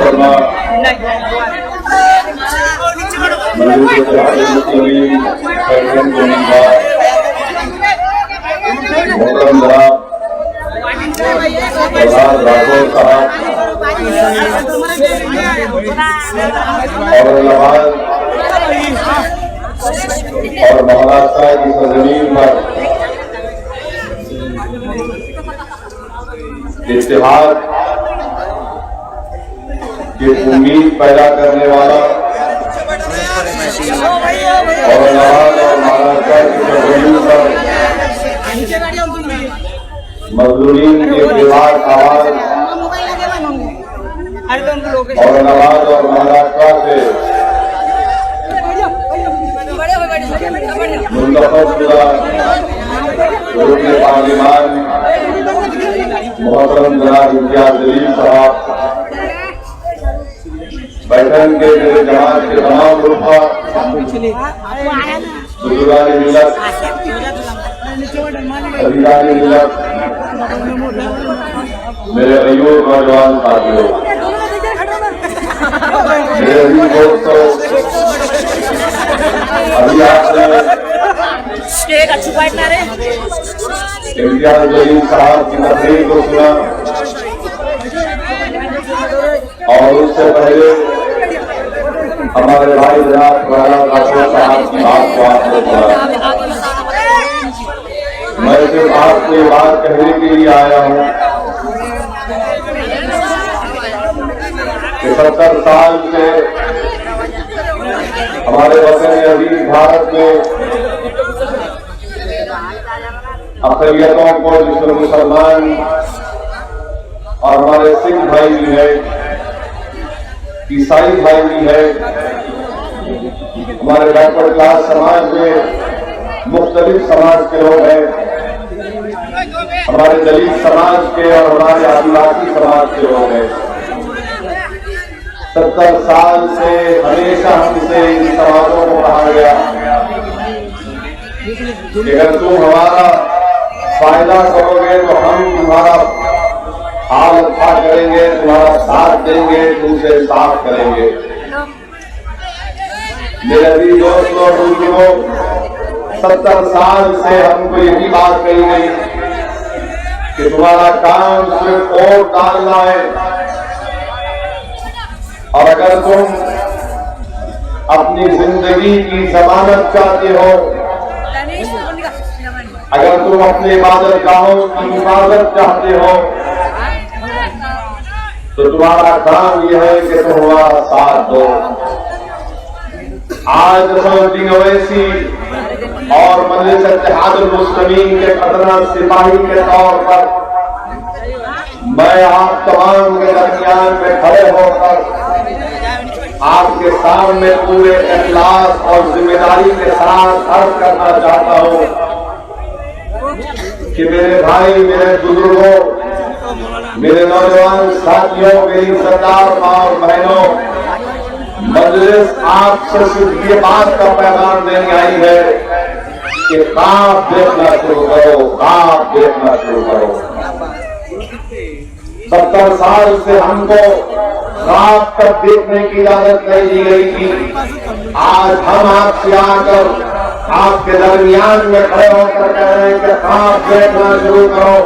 मोहतरमा मोहतरम जनाब प्रसाद राठौर साहब औरंगाबाद और महाराष्ट्र की सरजमीन पर इत्तेहाद की उम्मीद पैदा करने वाला औरंगाबाद और महाराष्ट्र की सरजमीन पर मजलूमीन के बेवार आवाज औरंगाबाद और महाराष्ट्र से मुंतखब शुदा रुकने पार्लिमान मोहतरम जनाब इम्तियाज जलील साहब, बैठक के मेरे जमात के तमाम रुखा, बुजुर्गान मिलत, अजीजान मिलत, मेरे अयूब नौजवान साथियों, मेरे अजीज दोस्तों, अभी आपने इम्तियाज जलील साहब की तकरीर को सुना और उससे पहले हमारे भाई जनाब प्रहलाद राठौर साहब की बात को आपने सुना। मैं सिर्फ आपको ये बात कहने के लिए आया हूँ कि 70 साल से हमारे वतन अजीज भारत में अक़लियतों को, जिसमें मुसलमान और हमारे सिख भाई भी है, ईसाई भाई भी है, हमारे बैकवर्ड क्लास समाज में मुख्तलिफ समाज के लोग हैं, हमारे दलित समाज के और हमारे आदिवासी समाज के लोग हैं। 70 साल से हमेशा हमसे इन समाजों को कहा गया कि अगर तुम हमारा फायदा करोगे तो हम तुम्हारा हाल अच्छा करेंगे, तुम्हारा साथ देंगे, तुमसे साथ करेंगे। मेरे अभी दोस्तों और बुजुर्गों, 70 साल से हमको यही बात कही गई कि तुम्हारा काम सिर्फ वोट डालना है, और अगर तुम अपनी जिंदगी की जमानत चाहते हो, अगर तुम अपने इबादत गाहों की हिफाजत चाहते हो, तो तुम्हारा काम यह है कि तुम हमारा साथ दो। आज असदुद्दीन ओवैसी और मजलिस इत्तेहादुल मुस्लिमीन के खतरनाक सिपाही के तौर पर मैं आप तमाम के दरमियान में खड़े होकर आपके सामने पूरे इखलास और जिम्मेदारी के साथ अर्ज करना चाहता हूँ कि मेरे भाई, मेरे बुजुर्गों, मेरे नौजवान साथियों, मेरी सरदार माँ और बहनों, मजलिस आपसे सिर्फ ये बात का पैगाम देने आई है कि ख्वाब देखना शुरू करो, ख्वाब देखना शुरू करो। 70 साल से हमको ख्वाब तक देखने की इजाजत नहीं दी गई थी। आज हम आपसे आकर आपके दरमियान में खड़े होकर कह रहे हैं कि ख्वाब देखना शुरू करो,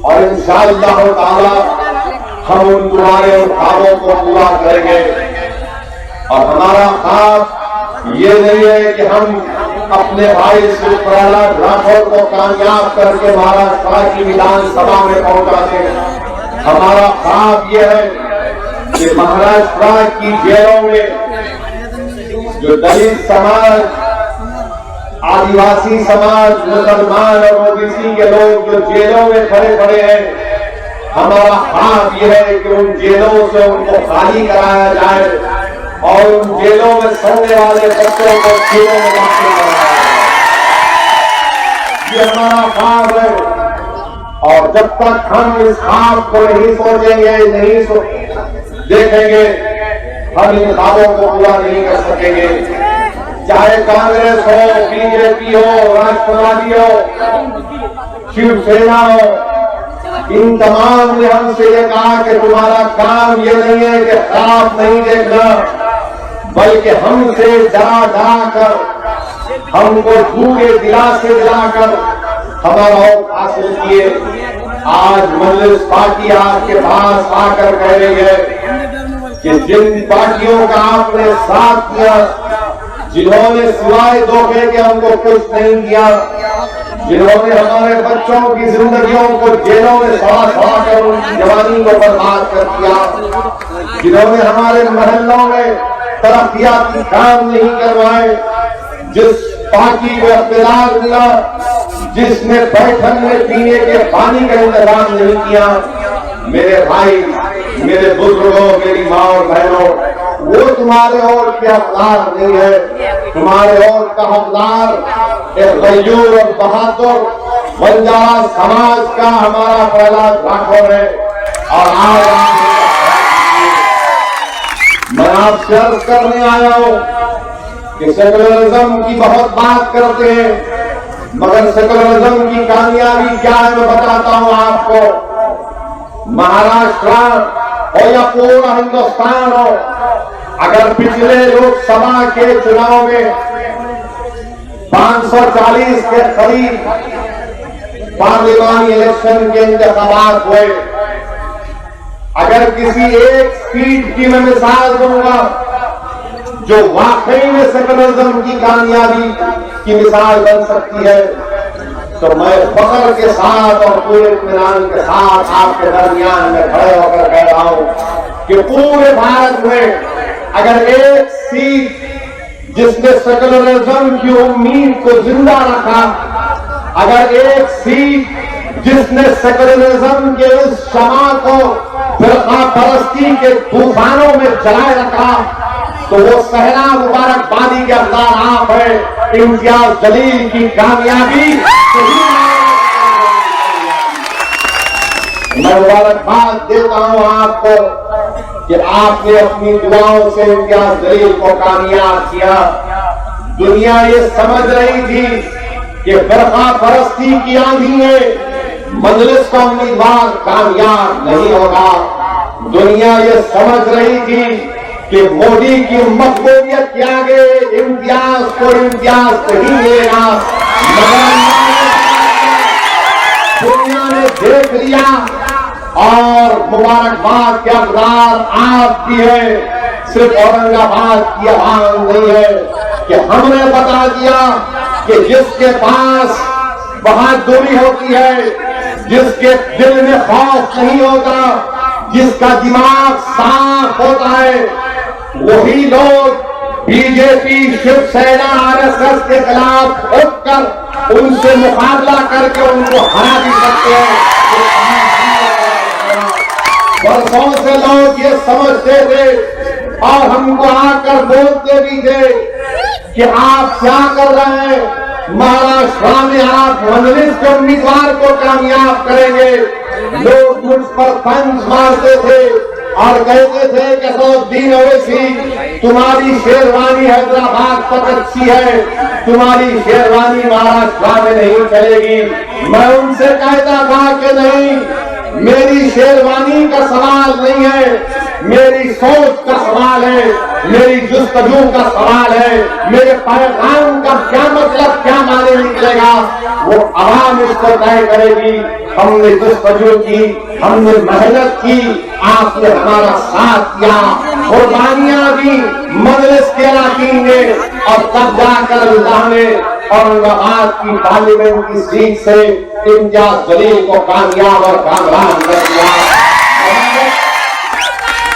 और इंशाअल्लाह ताला हम उन तुम्हारे ख्वाबों को पूरा करेंगे। और हमारा ख्वाब ये नहीं है कि हम अपने भाई श्री प्रहलाद राठौर को कामयाब करके महाराष्ट्र की विधानसभा में पहुंचा दें। हमारा ख्वाब ये है कि महाराष्ट्र की जेलों में जो दलित समाज, आदिवासी समाज, मुसलमान और ओबीसी के लोग जो जेलों में खड़े खड़े हैं, हमारा ख्वाब यह है कि उन जेलों से उनको खाली कराया जाए और उन जेलों में सड़ने वाले बच्चों को जेलों में दाखिल कराया जाए। ये हमारा ख्वाब है, और जब तक हम इस ख्वाब को नहीं सोचेंगे, नहीं देखेंगे, हम इन ख्वाबों को पूरा नहीं कर सकेंगे। चाहे कांग्रेस हो, बीजेपी हो, राष्ट्रवादी हो, शिवसेना हो, इन तमाम ने हमसे ये कहा कि तुम्हारा काम ये नहीं है कि खराब नहीं देखना, बल्कि हमसे डरा डरा कर, हमको झूठे दिलासे दिलाकर हमारा हक हासिल किए। आज मजलिस पार्टी आपके पास आकर कह रही है कि जिन पार्टियों का आपने साथ दिया, जिन्होंने सिवाय धोखे के हमको कुछ नहीं किया, जिन्होंने हमारे बच्चों की जिंदगियों को जेलों में सड़ा सड़ा कर उनकी जवानी को बर्बाद कर दिया, जिन्होंने हमारे मोहल्लों में तरक्याती काम नहीं करवाए, जिस पार्टी को इख्तियार दिया, जिसने बैठक में पीने के पानी का इंतजाम नहीं किया, मेरे भाई, मेरे बुजुर्गों, मेरी माँ और बहनों, वो तुम्हारे और के हकदार नहीं है। तुम्हारे और का हकदार एक गयूर और बहादुर बंजारा समाज का हमारा प्रहलाद राठौर है। और आज मैं आपसे अर्ज करने आया हूं कि सेकुलरिज्म की बहुत बात करते हैं, मगर सेकुलरिज्म की कामयाबी क्या है मैं बताता हूं आपको। महाराष्ट्र हो या पूरा हिंदुस्तान हो, अगर पिछले लोकसभा के चुनाव में 540 के करीब पार्लिमानी इलेक्शन के इंतखाबात हुए, अगर किसी एक सीट की मैं मिसाल दूंगा जो वाकई में सेकुलरिज्म की कामयाबी की मिसाल बन सकती है, तो मैं फख्र के साथ और पूरे इत्मीनान के साथ आपके दरमियान में खड़े होकर कह रहा हूं कि पूरे भारत में अगर एक सीट जिसने सेकुलरिज्म की उम्मीद को जिंदा रखा, अगर एक सीट जिसने सेकुलरिज्म के उस शमा को फिरका परस्ती के तूफानों में जलाए रखा, तो वो सहरा मुबारकबादी के हकदार आप है। इम्तियाज जलील की कामयाबी मैं मुबारकबाद देता हूं आपको कि आपने अपनी दुआओं से इम्तियाज जलील को कामयाब किया। दुनिया ये समझ रही थी कि फिरका परस्ती की आंधी में मजलिस का उम्मीदवार कामयाब नहीं होगा। दुनिया ये समझ रही थी कि मोदी की मकबूलियत के आगे इम्तियाज को इम्तियाज नहीं मिलेगा, दुनिया ने देख लिया और मुबारकबाद के हकदार आपकी है। सिर्फ औरंगाबाद की आवाज नहीं है कि हमने बता दिया कि जिसके पास बहादुरी होती है, जिसके दिल में खौफ नहीं होता, जिसका दिमाग साफ होता है, वही लोग बीजेपी, शिवसेना, आरएसएस के खिलाफ उठकर उनसे मुकाबला करके उनको हरा भी सकते हैं। वर्षों से लोग ये समझते थे और हमको आकर बोलते भी थे कि आप क्या कर रहे हैं, महाराष्ट्र में आप मजलिस के उम्मीदवार को कामयाब करेंगे। लोग मुझ पर तंज मारते थे और कहते थे कि असदुद्दीन ओवैसी, तुम्हारी शेरवानी हैदराबाद तक अच्छी है, तुम्हारी शेरवानी महाराष्ट्र में नहीं चलेगी। मैं उनसे कहता था कि नहीं, मेरी शेरवानी का सवाल नहीं है, मेरी सोच का सवाल है, मेरी जुस्तजू का सवाल है, मेरे पैगाम का क्या मतलब, क्या माने निकलेगा, वो आवाम इसको तय करेगी। हमने जुस्तजू की, हमने मेहनत की, आपने हमारा साथ दिया, कुर्बानियां दी मजलिस के अरकान ने, और तब जाकर अल्लाह ने औरंगाबाद की पार्लियामेंट की सीट से इम्तियाज जलील को कामयाब और कामरान कर दिया।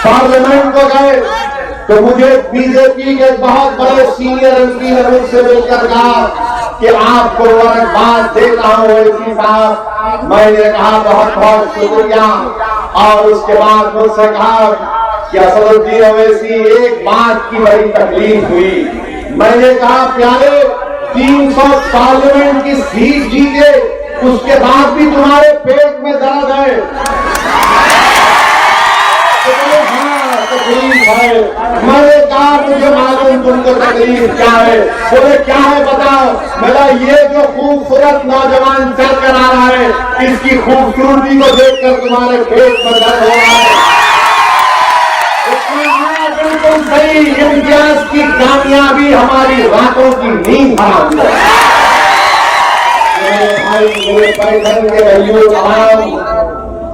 पार्लियामेंट को गए तो मुझे बीजेपी के बहुत बड़े सीनियर एमपी ने मुझसे मिलकर कहा कि आपको मुबारकबाद देता हूं ओवैसी साहब। मैंने कहा बहुत बहुत शुक्रिया, और उसके बाद मुझसे कहा कि असदुद्दीन ओवैसी, एक बात की बड़ी तकलीफ हुई। मैंने कहा प्यारे, 300 पार्लियामेंट की सीट जीते, उसके बाद भी तुम्हारे पेट में दर्द है। हाँ, तकलीफ है। मैंने कहा मुझे मालूम तुमको तकलीफ क्या है। बोले क्या है बताओ। मेरा ये जो खूबसूरत नौजवान चल कर आ रहा है, इसकी खूबसूरती को देखकर तुम्हारे पेट में दर्द हो रहा है। बिल्कुल सही। इम्तियाज की कामयाबी हमारी रातों की नींद हराम है। मेरे भाई, मेरे पैठन के भाइयों,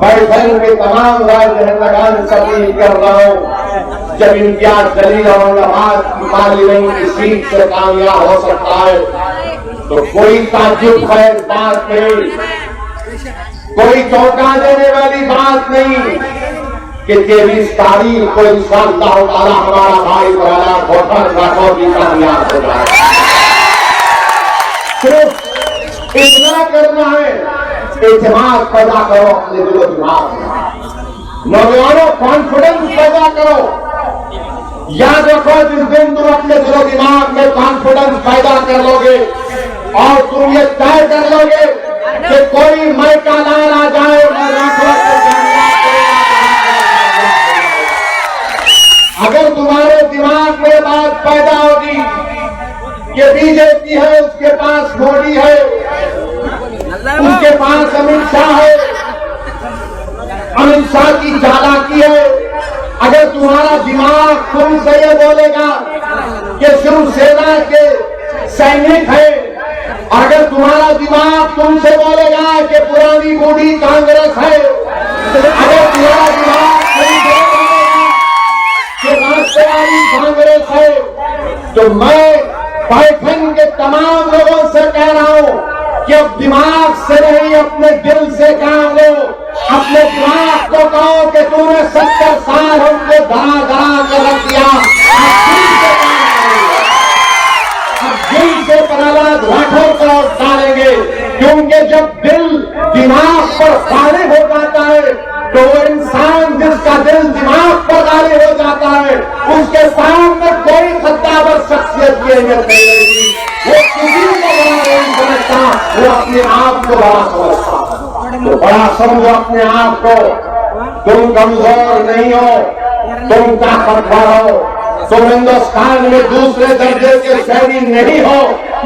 पैठन के तमाम राजनगरगान से अपील कर रहा हूँ, जब इम्तियाज जलील औरंगाबाद की पार्लियामेंट की सीट से कामयाब हो सकता है तो कोई ताज्जुब खैर बात नहीं, कोई चौंका देने वाली बात नहीं कि 23 तारीख को इंशाअल्लाह ताला हमारा भाई बराला घोषण राठौर जी कामयाब हो जाए। सिर्फ इतना करना है, एतमाद पैदा करो अपने दिलो दिमाग में। नौजवानों, कॉन्फिडेंस पैदा करो। याद रखो, जिस दिन तुम अपने दिलो दिमाग में कॉन्फिडेंस पैदा कर लोगे और तुम ये तय कर लोगे कि कोई मौका ना जाए, मैं राठौर को कामयाब करूंगा। अगर तुम्हारे दिमाग में बात पैदा होगी कि बीजेपी है, उसके पास मोदी है, उसके पास अमित शाह है, अमित शाह की चालाकी है, अगर तुम्हारा दिमाग तुमसे ये बोलेगा कि शिवसेना के सैनिक है, अगर तुम्हारा दिमाग तुमसे बोलेगा कि पुरानी बूढ़ी कांग्रेस है, अगर तुम्हारा दिमाग तुमसे बोलेगा कि राष्ट्रवादी कांग्रेस है, तो मैं पैठन के तमाम लोगों से कह रहा हूं कि अब दिमाग से नहीं, अपने दिल से काम लो। अपने दिमाग को कहो कि तूने 70 साल हमको धरा धरा कर रख दिया, अब दिल से प्रहलाद राठौर को डालेंगे, क्योंकि जब दिल दिमाग पर गालिब हो जाता है तो वो इंसान जिसका दिल दिमाग पर गालिब हो जाता है उसके सामने कोई खद्दावर शख्सियत की अहमियत नहीं रहेगी। वो किसी को बड़ा नहीं समझता, वो अपने आप को बड़ा समझता। तो बड़ा समझो अपने आप को। तुम कमजोर नहीं हो, तुम ताकतवर हो, तुम हिंदुस्तान में दूसरे दर्जे के शहरी नहीं हो,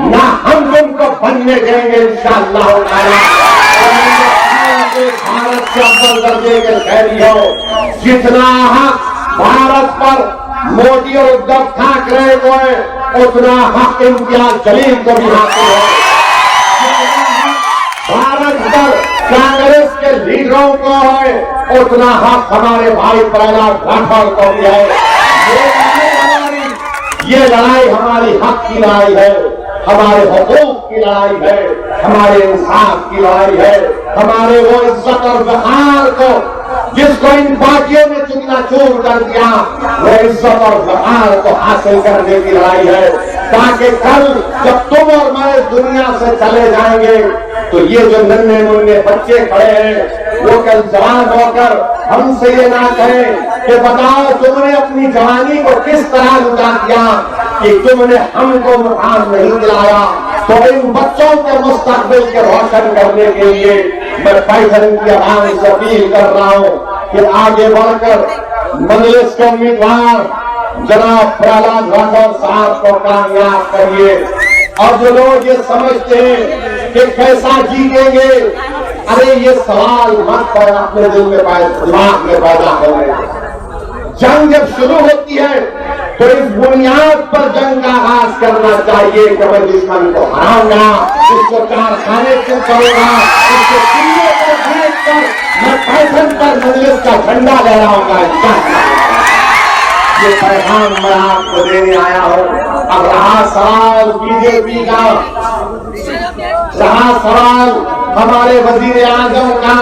ना हम तुमको बनने देंगे इंशाअल्लाह ताला। भारत के अव्वल दर्जे के शहरी हो। जितना हक भारत पर मोदी और उद्धव ठाकरे को है, उतना हक इम्तियाज जलील को भी हासिल है। भारत पर कांग्रेस के लीडरों को है, उतना हक हमारे भाई प्रहलाद राठौर को भी है। ये लड़ाई हमारी हक की लड़ाई है, हमारे हुकूक की लड़ाई है, हमारे इंसाफ की लड़ाई है, हमारे वो इज्जत और वकार को जिसको इन पार्टियों ने चूर कर दिया, वो इज्जत और वकार को हासिल करने की लड़ाई है, ताकि कल जब तुम और मैं इस दुनिया से चले जाएंगे तो ये जो नन्हे मुन्ने बच्चे खड़े हैं वो कल जवान होकर हमसे ये ना कहें कि बताओ तुमने अपनी जवानी को किस तरह लुटा दिया कि तुमने हमको मुकाम नहीं दिलाया। तो इन बच्चों के मुस्तकबिल के रोशन करने के लिए मैं पैठन की आवाज से अपील कर रहा हूँ कि आगे बढ़कर मजलिस के उम्मीदवार जनाब प्रहलाद राठौर साहब को कामयाब करिए। और जो लोग ये समझते हैं कि कैसा जीतेंगे, अरे ये सवाल मत पर अपने दिल में दिमाग में पैदा करें। जंग जब शुरू होती है तो इस बुनियाद पर जंग का आगाज करना चाहिए कि मैं दुश्मन को हराऊंगा, उसको कारखाने क्यों करूंगा, उसको किले को भेज कर मैं पैठन पर मजलिस का झंडा लहराऊंगा। ये पैगाम मैं आपको देने आया हूँ। अब रहा सवाल बीजेपी का, रहा सवाल हमारे वजीर आजम का।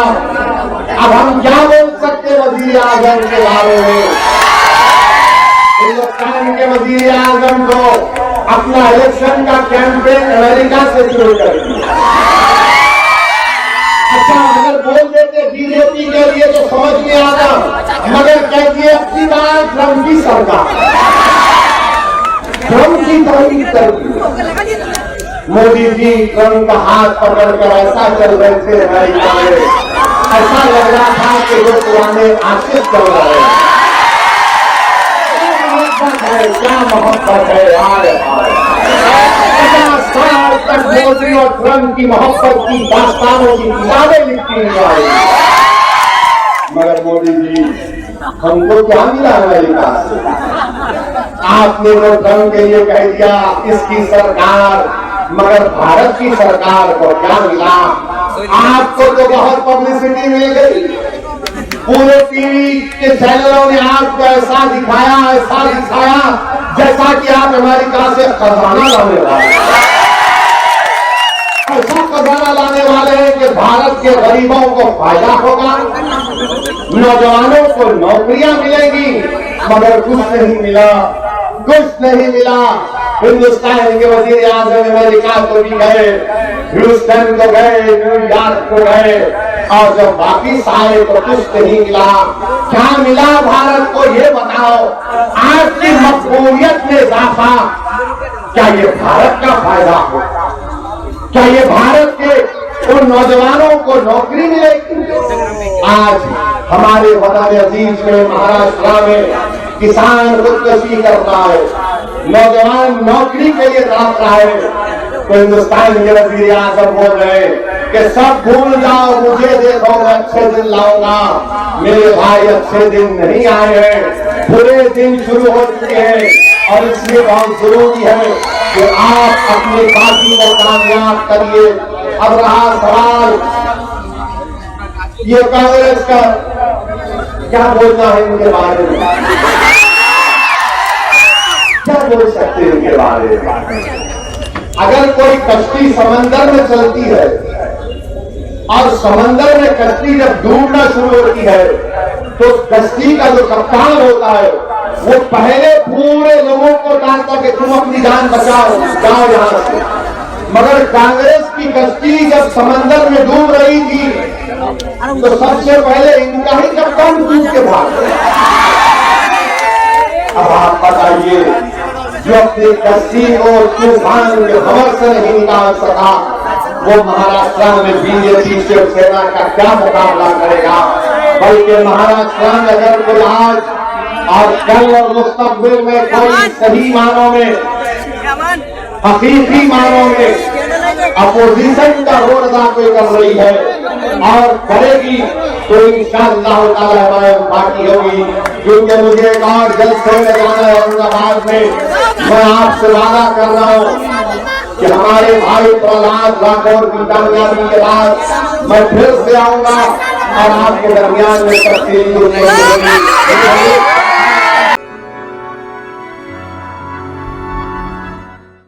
अब हम क्या बोल सकते वजीर आजम के बारे में? हिंदुस्तान के वजीर आजम को अपना इलेक्शन का कैंपेन अमेरिका से शुरू कर दिया। अच्छा, अगर बोल देते बीजेपी के लिए तो समझ में आता, मगर कहती है अपनी बात ट्रंप की सरकार, ट्रंप की तारीफ करती। मोदी जी ट्रंप का हाथ पकड़कर ऐसा चल रहे थे अमेरिका में, ऐसा लग रहा था कि वो पुराने आशिक चल रहे हैं। उल्फत है, क्या मोहब्बत है यार। 50 साल तक मोदी और ट्रंप की मोहब्बत की दास्तानों की किताबें लिखती नहीं आई, मगर मोदी जी हमको क्या मिला अमेरिका से? आपने तो ट्रंप के लिए कह दिया इसकी सरकार, मगर भारत की सरकार को क्या मिला? आपको तो बहुत पब्लिसिटी मिल गई, पूरे टीवी के चैनलों ने आपको ऐसा दिखाया जैसा कि आप अमेरिका से खजाना लाने वाले, ऐसा खजाना लाने वाले हैं कि भारत के गरीबों को फायदा होगा, नौजवानों को नौकरियां मिलेंगी, मगर कुछ नहीं मिला। हिंदुस्तान के वजीर आजम अमेरिका को भी गए, ह्यूस्टन को गए, न्यूयॉर्क को गए, और जब वापिस आए तो कुछ नहीं मिला। क्या मिला भारत को ये बताओ? आपकी मकबूलियत में इजाफा, क्या ये भारत का फायदा हो? क्या ये भारत के उन नौजवानों को नौकरी मिलेगी? आज हमारे वतन अजीज में महाराष्ट्र में किसान खुदकशी कर रहा है, नौजवान नौकरी के लिए तड़प रहा है, तो हिंदुस्तान के वजीर आजम बोल रहे कि सब भूल जाओ, मुझे देखो मैं अच्छे दिन लाऊंगा। मेरे भाई अच्छे दिन नहीं आए हैं, बुरे दिन शुरू हो चुके हैं, और इसलिए बहुत जरूरी है कि आप अपनी पार्टी को कामयाब करिए। अब रहा सवाल ये कांग्रेस का, क्या बोलना है इनके बारे में, क्या बोल सकते हैं इनके बारे में? अगर कोई कश्ती समंदर में चलती है और समंदर में कश्ती जब डूबना शुरू होती है तो कश्ती का जो कप्तान होता है वो पहले पूरे लोगों को डालता कि तुम अपनी जान बचाओ, जाओ यहां से। मगर कांग्रेस की कश्ती जब समंदर में डूब रही थी तो सबसे पहले इनका ही कप्तान डूब के भाग। अब आप बताइए, जो अपनी कश्ती को तूफान के खबर से नहीं निकाल सका, वो महाराष्ट्र में बीजेपी शिवसेना का क्या मुकाबला करेगा? बल्कि महाराष्ट्र में अगर कोई आज और कल और मुस्तकबिल में कोई सही मानों में, हकीकी मानों में अपोजिशन का रोल अदा कोई कर रही है और करेगी, तो इंशाअल्लाह ताला हमारी पार्टी होगी। क्योंकि मुझे एक और जलसे में जाना है औरंगाबाद में। मैं आपसे वादा कर रहा हूँ कि हमारे भाई प्रहलाद राठौर की कामयाबी के बाद मैं फिर से आऊंगा और आपके दरमियान में तब्दीली होगी।